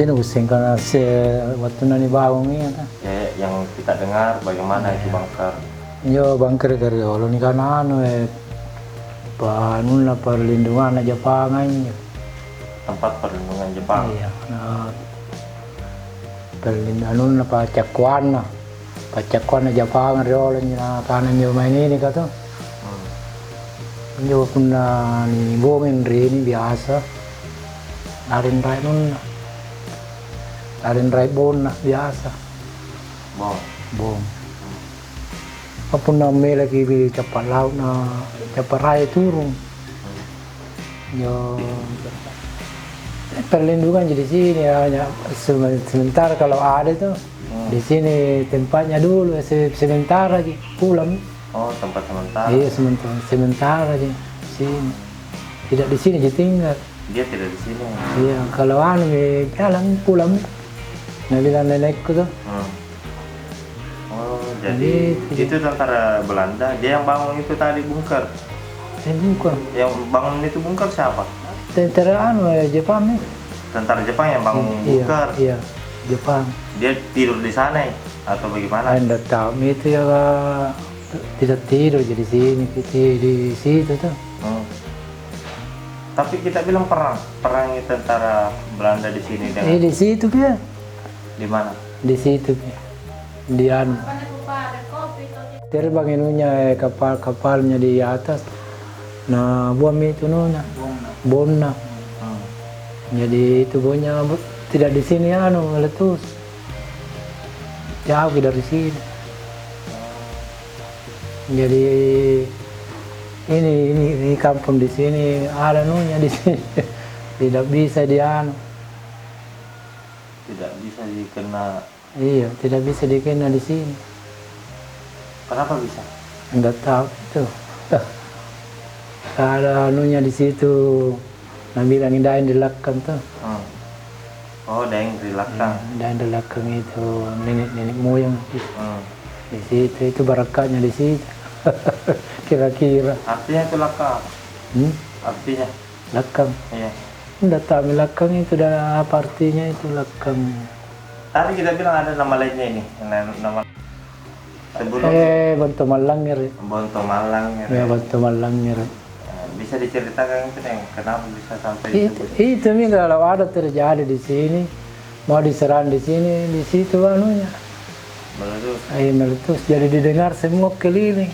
ini useng karena waktu nani bangun ini kan. Ya, yang kita dengar bagaimana itu bunker. Yo bunker dari olo ni kan panuna perlindungan Jepang aja. Tempat perlindungan Jepang. Iya, nah perlindungan pacakuan Jepang dari olo ni karena yo main ini kata. Yo punna ni bomen ini biasa. Arin rai bon biasa. Bom. Apa namanya lagi di cepat laut cepat raya turun. Yo perlindungan jadi sini hanya sementara kalau ada tuh di sini tempatnya dulu sementara lagi pulang. Oh, tempat sementara. Iya sementara aja sini. Tidak di sini tinggal. Dia tidak di sini. Iya kalau jalan pulang. Nah bilang nenekku tuh. Oh, jadi itu tentara Belanda. Dia yang bangun itu tadi bunker. Bukan. Yang bangun itu bunker siapa? Tentara Jepang nih. Tentara Jepang yang bangun bunker. Iya, Jepang. Dia tidur di sana atau bagaimana? Anda tahu itu ya tidak tidur jadi sini di situ tuh. Tapi kita bilang perang tentara Belanda di sini dengan. Di situ ya. Di mana? Di situ ya. Di terbang inunya kapalnya di atas. Nah buam itu nuna bomna. Jadi itu bomnya tidak di sini meletus. Jauh dari sini. Jadi ini kampung di sini ada nunya di sini. Tidak bisa Tidak bisa dikena. Iya, tidak bisa dikena di sini. Kenapa bisa? Enggak tahu itu. Ada anunya di situ. Nah bilang daeng dilakang tuh. Oh, daeng dilakang. Daeng dilakang itu nenek moyang di situ itu barakatnya di situ. Kira-kira. Artinya itu lakang. Artinya? Lakang. Iya. Enggak tahu lakang itu dan apa artinya itu lakang. Tadi kita bilang ada nama lainnya ini. Nama sebelum. Bonto Malangir. Bonto Malangir. Ya, Bonto Malangir. Bisa diceritakan itu kenapa bisa sampai itu nih kalau ada terjadi di sini mau diserang di sini di situ anunya meletus. Meletus jadi didengar semua keliling.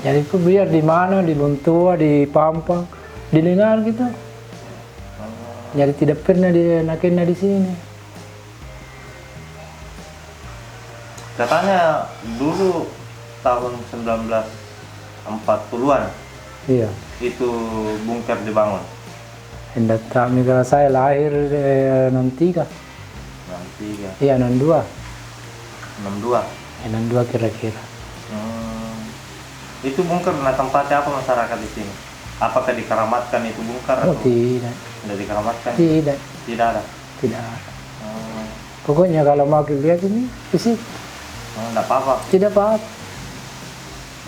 Jadi itu biar di mana di Buntua di Pampang didengar gitu. Jadi tidak pernah nakena di sini. Katanya dulu tahun 1940-an. Iya. Itu bunker dibangun. Hendak tak mikir saya lahir 63. 63. Iya 62. 62. 62 kira-kira. Itu bunker, nah tempatnya apa masyarakat di sini? Apakah dikeramatkan itu bunker? Oh tidak. Tidak dikeramatkan? Tidak. Tidak ada? Tidak ada. Pokoknya kalau mau lihat ini, sih. Tidak apa-apa? Tidak apa-apa.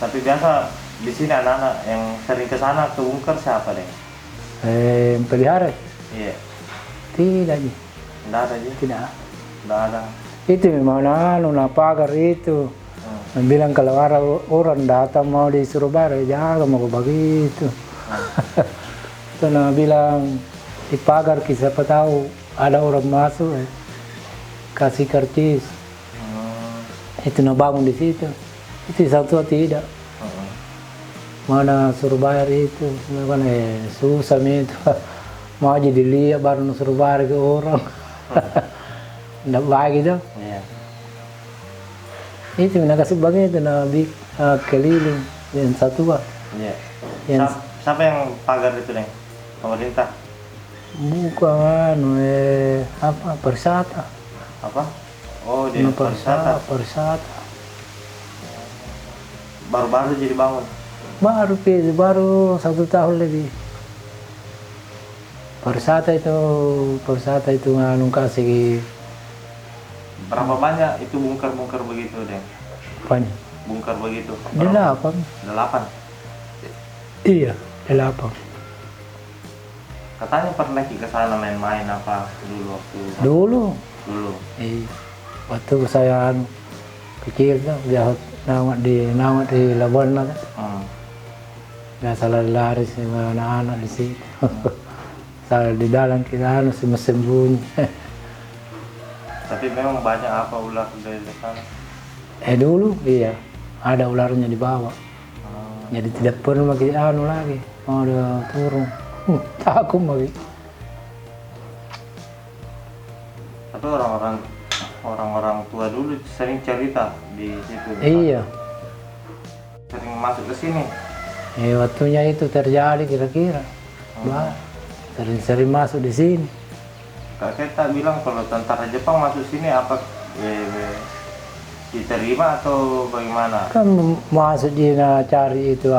Tapi biasa di sini anak-anak yang sering ke sana ke bunker siapa deh? Pelihara? Iya. Tidak. Tidak ada aja? Tidak. Tidak ada. Itu memang pagar itu. Bilang kalau ada orang datang mau di Surabaya jangan mau begitu. Itu bilang di pagar siapa tahu ada orang masuk kasih karcis. Itu bangun di situ. Itu satu tidak. Mana Surabaya itu, kan susah itu. Mau aja dilihat baru Surabaya ke orang. Tidak baik itu. Iya. Itu kasih begitu keliling yang satu pak. Iya. Siapa yang pagar itu deh? Pemerintah? Bukan apa Persata. Apa? Oh di Persata. Persata. Baru-baru jadi bangun? Baru 1 tahun lebih. Persata itu kasih. Berapa banyak itu bunker-bunker begitu deh? Apanya? Bunker begitu? 8. 8? Iya, 8. Katanya pernah ke sana main-main apa dulu waktu Dulu, dulu. waktu saya kecil tuh, dia nama di Labuan lah. Hmm. Biasa lari sama anak-anak di situ. Saya di dalam kita sembunyi. Tapi memang banyak apa ular dari sana. Dulu iya, ada ularnya di bawah. Hmm. Jadi tidak pernah lagi lagi, mau udah turun. Takut lagi. Tapi orang-orang tua dulu sering cerita di situ. Iya. Sering masuk ke sini. Waktunya itu terjadi kira-kira. Sering-sering masuk di sini. Kak Keta bilang kalau tentara Jepang masuk sini apa diterima atau bagaimana? Kan masuk Cina cari itu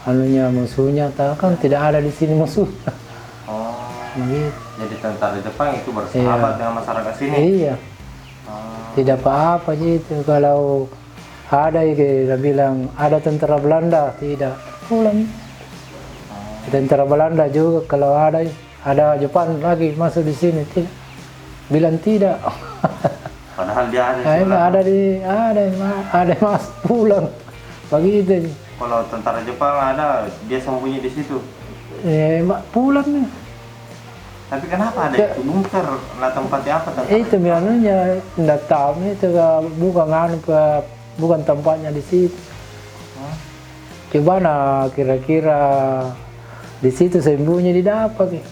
anunya musuhnya, tahu kan tidak ada di sini musuh. Oh, Begitu. jadi tentara Jepang itu bersahabat dengan masyarakat sini? Iya. Tidak apa-apa gitu. Kalau ada kita bilang ada tentara Belanda, tidak pulang. Tentara Belanda juga kalau ada Jepang lagi masuk di sini, tidak bilang tidak. Padahal dia ada di ada mas pulang begitu. Kalau tentara Jepang ada, dia sembunyi di situ. Pulang nih. Tapi kenapa ada itu bunker? Nah tempatnya apa tentara? Itu biasanya tidak tahu itu bukan tempatnya di situ. Coba kira-kira di situ sembunyi didapat.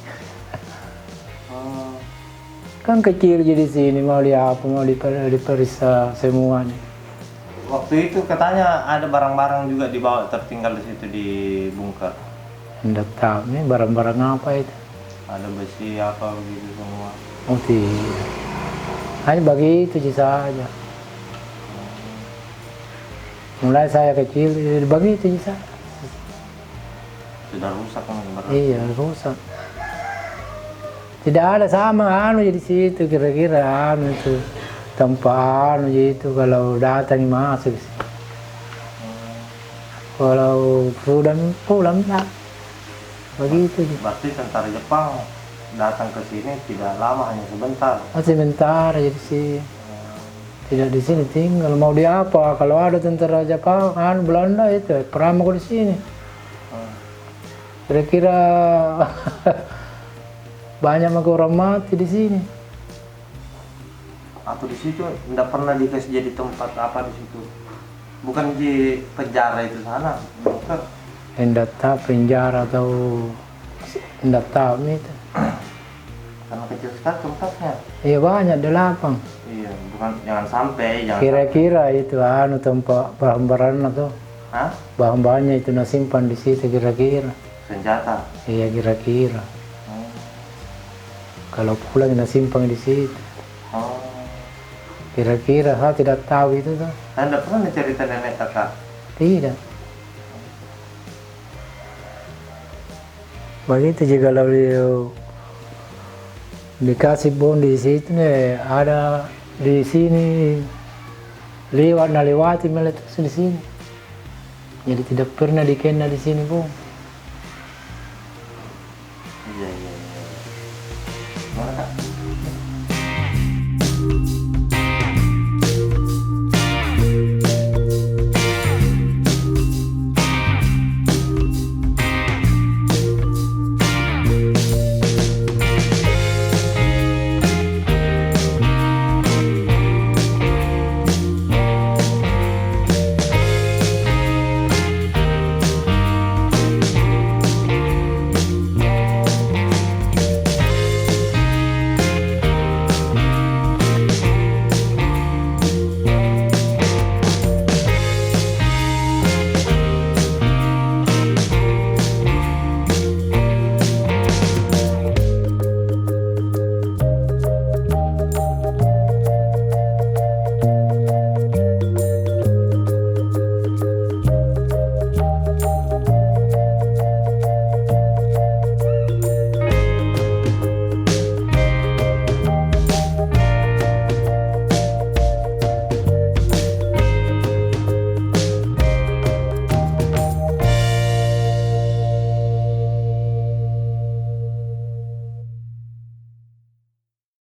Kan kecil jadi sini mau diperiksa semuanya. Waktu itu katanya ada barang-barang juga dibawa tertinggal di situ di bunker. Tidak tahu nih barang-barang apa itu. Ada besi apa begitu semua. Oh tidak. Hanya begitu saja. Mulai saya kecil begitu saja. Sudah rusak kan barang. Iya rusak. Tidak ada sama jadi situ kira-kira itu tempat gitu kalau datang masuk. Kalau pulang lah. Begitu. Berarti tentara Jepang datang ke sini tidak lama, hanya sebentar. Sebentar jadi sih. Tidak di sini tinggal. Mau di apa? Kalau ada tentara Jepang, Belanda itu pernah mau di sini. Kira-kira banyak orang mati di sini. Atau di situ tidak pernah dikasih jadi tempat apa di situ? Bukan di penjara itu sana, bunker. Tidak tahu penjara atau tidak tahu itu. Karena kecil sekali tempatnya. Iya banyak 8. Iya, bukan jangan sampai. Kira-kira itu tempat bahan-bahan atau Hah? bahan-bahannya itu simpan di situ kira-kira. Senjata. Iya kira-kira. Kalau pulang simpan di situ. Kira-kira saya tidak tahu itu tuh. Anda pernah cerita nenek kakak? Tidak. Begitu juga kalau dikasih bom di situ nih, ada di sini lewati meletus di sini. Jadi tidak pernah dikena di sini bom. Iya. Mana kak?